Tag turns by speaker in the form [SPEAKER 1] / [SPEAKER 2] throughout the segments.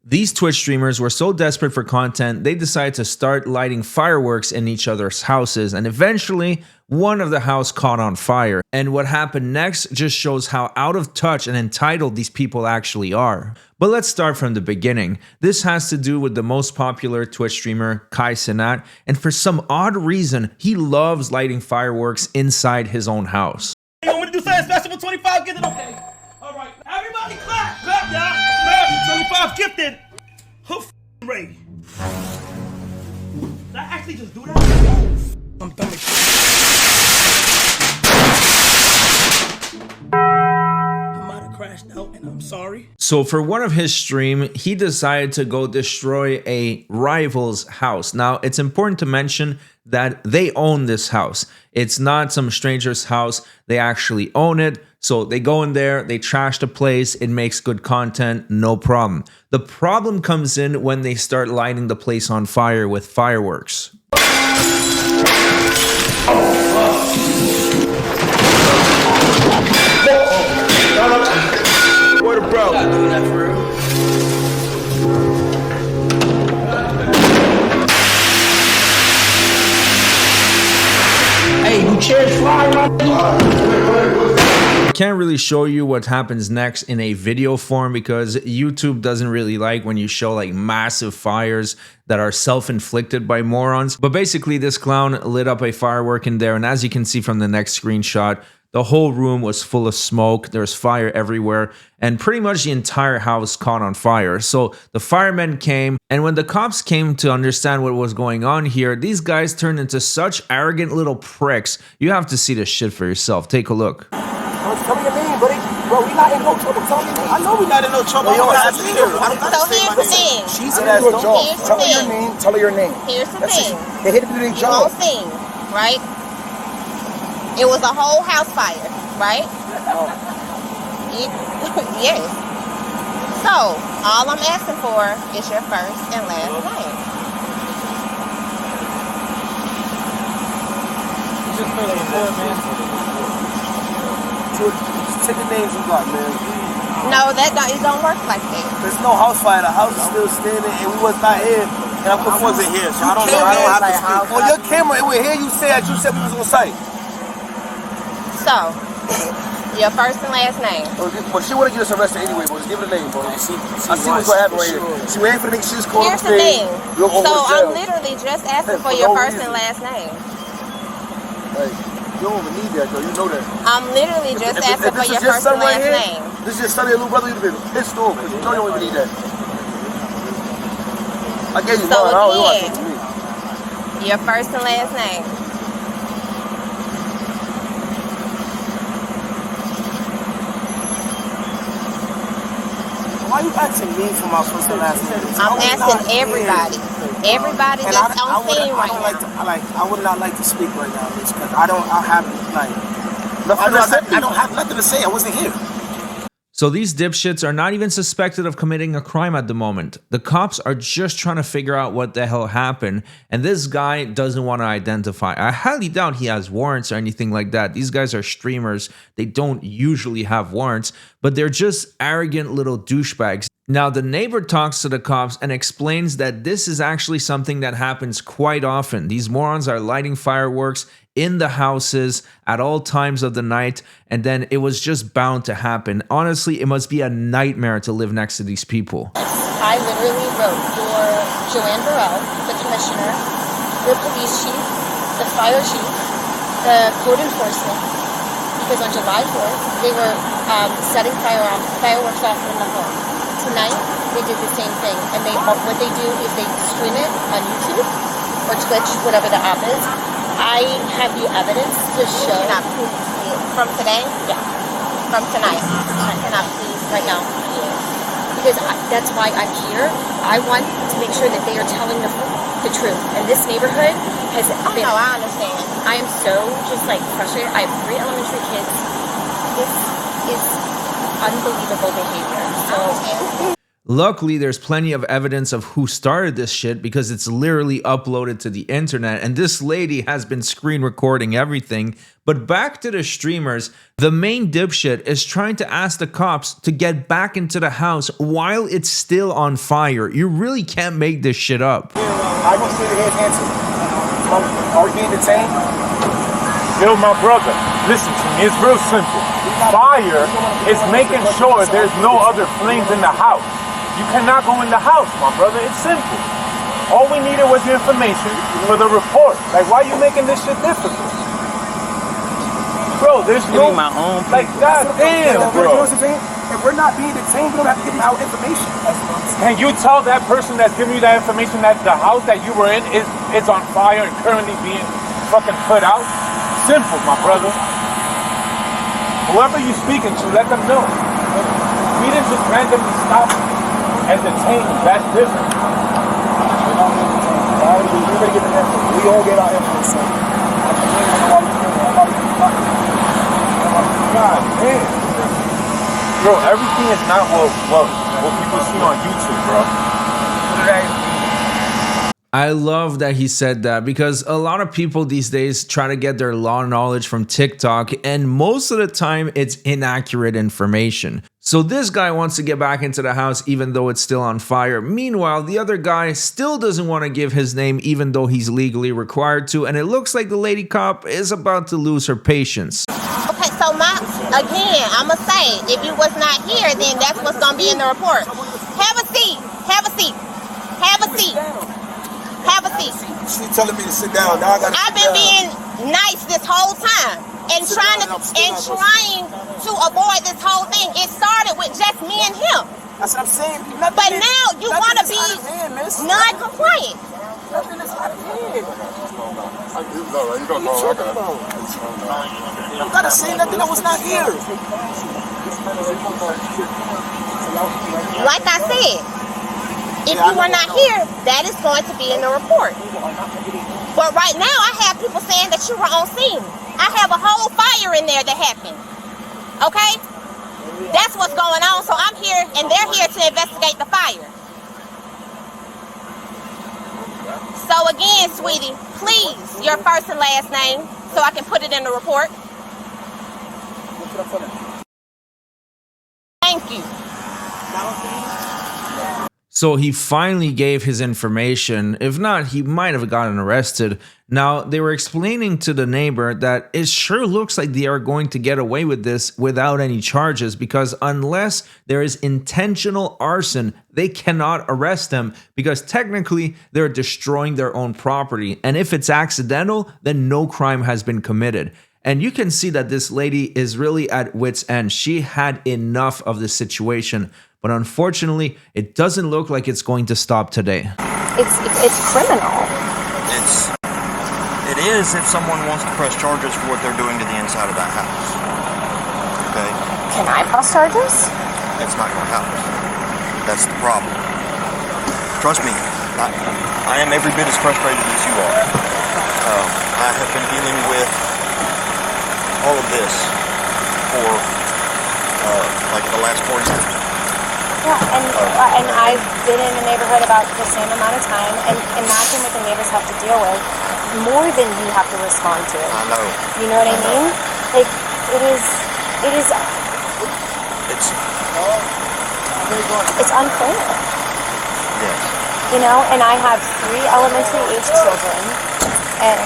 [SPEAKER 1] These Twitch streamers were so desperate for content, they decided to start lighting fireworks in each other's houses, and eventually, one of the house caught on fire. And what happened next just shows how out of touch and entitled these people actually are. But let's start from the beginning. This has to do with the most popular Twitch streamer, cenat, and for some odd reason, he loves lighting fireworks inside his own house.
[SPEAKER 2] You want me to do something special for 25 gifted? Okay. All right. Everybody clap. Clap, y'all. Clap. 25 gifted. Who f***ing ready? Did I actually just do that? I'm dumb as shit. I might have crashed out and I'm sorry.
[SPEAKER 1] So for one of his stream, he decided to go destroy a rival's house. Now, it's important to mention that they own this house. It's not some stranger's house. They actually own it. So they go in there, they trash the place, it makes good content, no problem. The problem comes in when they start lighting the place on fire with fireworks.
[SPEAKER 2] What a bro. Hey, you chairs fly,
[SPEAKER 1] I can't really show you what happens next in a video form because YouTube doesn't really like when you show like massive fires that are self-inflicted by morons. But basically this clown lit up a firework in there, and as you can see from the next screenshot, the whole room was full of smoke. There's fire everywhere, and pretty much the entire house caught on fire. So the firemen came, and when the cops came to understand what was going on here, these guys turned into such arrogant little pricks. You have to see this shit for yourself. Take a look.
[SPEAKER 3] Tell me your name, buddy. Bro, we not in no trouble. Tell me your name. I know we not in no trouble.
[SPEAKER 4] So here's the thing.
[SPEAKER 3] She's in a job. Tell her your name. Tell her your name.
[SPEAKER 4] Here's the thing.
[SPEAKER 3] They hit it with their
[SPEAKER 4] You
[SPEAKER 3] job.
[SPEAKER 4] won't sing, right? It was a whole house fire, right? Yes. So, all I'm asking for is your first and last name.
[SPEAKER 3] Just for the board, man. Take the names you got, man.
[SPEAKER 4] No, it don't work like that.
[SPEAKER 3] There's no house fire. The house is still standing, and we was not here. And I'm confused.
[SPEAKER 2] wasn't here, so I don't know.
[SPEAKER 3] I don't have to speak. On your camera, it would hear you say that you said we was on site.
[SPEAKER 4] So, your first and last name.
[SPEAKER 3] But she wouldn't get us arrested anyway, but just give it a name, bro. I see what's going to happen right here. She waiting for the nigga, she just called
[SPEAKER 4] Here's the thing. So, I'm literally just asking for your first and last name.
[SPEAKER 3] Like, you don't even need that, though. You know that.
[SPEAKER 4] I'm literally just asking for your first and last name.
[SPEAKER 3] This is your son and little brother. You'd have been pissed off because you know you don't even need that. I gave you mine. I don't know what to me.
[SPEAKER 4] Your first and last name.
[SPEAKER 3] Why you asking me for my first and last name?
[SPEAKER 4] I'm asking everybody. Everybody that's on scene right now.
[SPEAKER 3] I would not like to speak right now, because I don't have nothing to say. I wasn't here.
[SPEAKER 1] So these dipshits are not even suspected of committing a crime at the moment. The cops are just trying to figure out what the hell happened, and this guy doesn't want to identify. I highly doubt he has warrants or anything like that. These guys are streamers. They don't usually have warrants, but they're just arrogant little douchebags. Now, the neighbor talks to the cops and explains that this is actually something that happens quite often. These morons are lighting fireworks in the houses at all times of the night, and then it was just bound to happen. Honestly, it must be a nightmare to live next to these people.
[SPEAKER 4] I literally wrote for Joanne Burrell, the commissioner, the police chief, the fire chief, the code enforcement, because on July 4th, they were setting fireworks off in the home. Tonight, they did the same thing, and what they do is they stream it on YouTube or Twitch, whatever the app is. I have the evidence to show. Cannot please from today? Yeah. From tonight. I cannot please right now. Because that's why I'm here. I want to make sure that they are telling the truth. And this neighborhood has been... Oh, no, I understand. I am so just like frustrated. I have 3 elementary kids. This is unbelievable behavior. So...
[SPEAKER 1] Luckily, there's plenty of evidence of who started this shit because it's literally uploaded to the internet, and this lady has been screen recording everything. But back to the streamers, the main dipshit is trying to ask the cops to get back into the house while it's still on fire. You really can't make this shit up.
[SPEAKER 3] I want to see the head answer. Are we being detained?
[SPEAKER 5] Yo, my brother, listen to me. It's real simple. Fire is making sure there's no other flames in the house. You cannot go in the house, my brother. It's simple. All we needed was the information for the report. Like, why are you making this shit difficult? Bro, there's no...
[SPEAKER 2] my own
[SPEAKER 5] like, goddamn,
[SPEAKER 3] You know
[SPEAKER 5] bro.
[SPEAKER 3] what I'm saying? If we're not being detained, we don't have to give them our information.
[SPEAKER 5] Can you tell that person that's giving you that information that the house that you were in is on fire and currently being fucking put out? Simple, my brother. Whoever you're speaking to, let them know. We didn't just randomly stop and detain them. That's different.
[SPEAKER 3] We better get the info. We all get our info, so.
[SPEAKER 5] God damn. Bro, everything is not what people see on YouTube, bro.
[SPEAKER 1] I love that he said that because a lot of people these days try to get their law knowledge from TikTok, and most of the time it's inaccurate information. So this guy wants to get back into the house even though it's still on fire. Meanwhile, the other guy still doesn't want to give his name even though he's legally required to, and it looks like the lady cop is about to lose her patience.
[SPEAKER 4] Okay, so again, I'ma say, if you was not here, then that's what's gonna be in the report. Have a seat. Have a seat. Have a seat. Have a seat.
[SPEAKER 3] She's telling me to sit down. Now I gotta
[SPEAKER 4] I've been being nice this whole time and trying to avoid this whole thing. It started with just me and him.
[SPEAKER 3] That's what I'm saying.
[SPEAKER 4] But now you want to be non-compliant.
[SPEAKER 3] Nothing is out of hand. You gotta say nothing that was not here.
[SPEAKER 4] Like I said, if you were not here, that is going to be in the report. But right now, I have people saying that you were on scene. I have a whole fire in there that happened. Okay? That's what's going on. So I'm here, and they're here to investigate the fire. So again, sweetie, please, your first and last name, so I can put it in the report. Thank you.
[SPEAKER 1] So he finally gave his information. If not, he might have gotten arrested. Now, they were explaining to the neighbor that it sure looks like they are going to get away with this without any charges, because unless there is intentional arson, they cannot arrest them because technically they're destroying their own property. And if it's accidental, then no crime has been committed. And you can see that this lady is really at wit's end. She had enough of this situation. But unfortunately, it doesn't look like it's going to stop today.
[SPEAKER 4] It's criminal.
[SPEAKER 6] It is if someone wants to press charges for what they're doing to the inside of that house. Okay?
[SPEAKER 4] Can I press charges?
[SPEAKER 6] It's not going to happen. That's the problem. Trust me, I am every bit as frustrated as you are. I have been dealing with all of this for like the last 4 years.
[SPEAKER 4] Yeah, and I've been in the neighborhood about the same amount of time, and imagine what the neighbors have to deal with, more than you have to respond to.
[SPEAKER 6] I know.
[SPEAKER 4] You know what I mean? Like, it's unfair.
[SPEAKER 6] Yes.
[SPEAKER 4] You know, and I have 3 elementary age children, and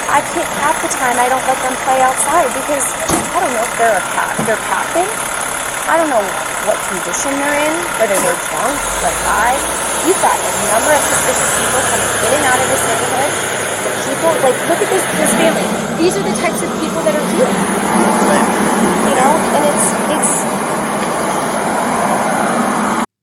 [SPEAKER 4] I can't, half the time I don't let them play outside because I don't know if they're capping. I don't know what condition they're in, whether they're drunk, they're high. You've got a number of suspicious people coming in and out of this neighborhood. The people, like, look at this family. These are the types of people that are here. You know, and it's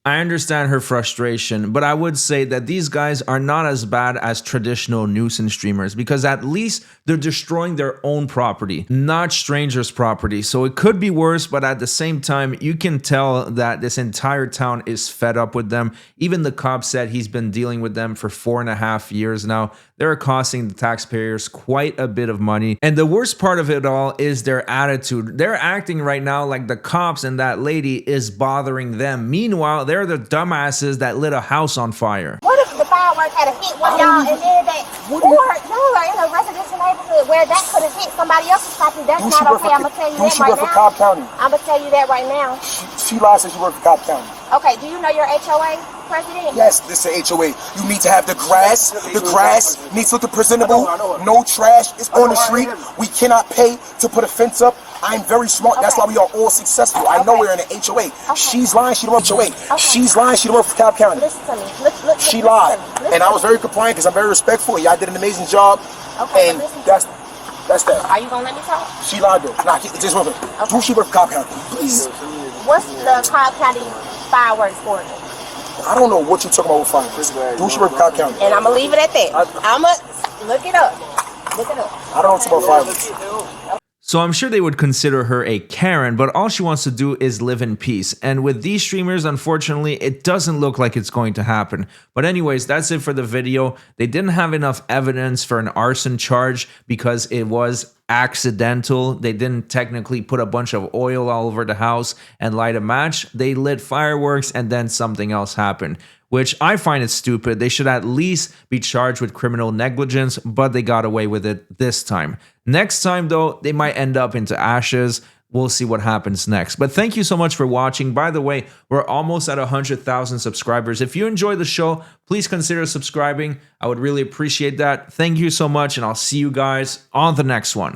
[SPEAKER 1] I understand her frustration, but I would say that these guys are not as bad as traditional nuisance streamers because at least they're destroying their own property, not strangers' property. So it could be worse, but at the same time, you can tell that this entire town is fed up with them. Even the cop said he's been dealing with them for 4.5 years now. They're costing the taxpayers quite a bit of money. And the worst part of it all is their attitude. They're acting right now like the cops and that lady is bothering them. Meanwhile, they're the dumbasses that lit a house on fire.
[SPEAKER 4] What if the fireworks had hit one of y'all and then that, or y'all are in a residential neighborhood where that could have hit somebody else's property? That's not okay. I'm gonna tell you that
[SPEAKER 3] she
[SPEAKER 4] right
[SPEAKER 3] work for
[SPEAKER 4] now.
[SPEAKER 3] Cobb County?
[SPEAKER 4] I'm gonna tell you that right now.
[SPEAKER 3] She lies that she work for Cobb County.
[SPEAKER 4] Okay, do you know your HOA president?
[SPEAKER 3] Yes, this is a HOA. You need to have the grass. The grass needs to look presentable. No trash is on the street. We cannot pay to put a fence up. I'm very smart. That's why we are all successful. I know we're in an HOA. She's lying. She don't work for HOA. She's lying. She don't work for Cobb County.
[SPEAKER 4] Listen to me. Look,
[SPEAKER 3] she lied. And I was very compliant because I'm very respectful. Y'all did an amazing job.
[SPEAKER 4] Okay,
[SPEAKER 3] and that's that.
[SPEAKER 4] Are you gonna let me talk?
[SPEAKER 3] She lied though. Nah, just one thing. Do she work for Cobb County? Please.
[SPEAKER 4] What's the Cobb County fireworks ordinance?
[SPEAKER 3] I don't know what you're talking about with fireworks. Do she work for Cobb County?
[SPEAKER 4] And I'm gonna leave it at that. I'm gonna look it up. Look it up.
[SPEAKER 3] I don't know about fireworks.
[SPEAKER 1] So I'm sure they would consider her a Karen, but all she wants to do is live in peace. And with these streamers, unfortunately, it doesn't look like it's going to happen. But anyways, that's it for the video. They didn't have enough evidence for an arson charge because it was accidental. They didn't technically put a bunch of oil all over the house and light a match. They lit fireworks and then something else happened, which I find it stupid. They should at least be charged with criminal negligence, but they got away with it this time. Next time, though, they might end up into ashes. We'll see what happens next. But thank you so much for watching. By the way, we're almost at 100,000 subscribers. If you enjoy the show, please consider subscribing. I would really appreciate that. Thank you so much, and I'll see you guys on the next one.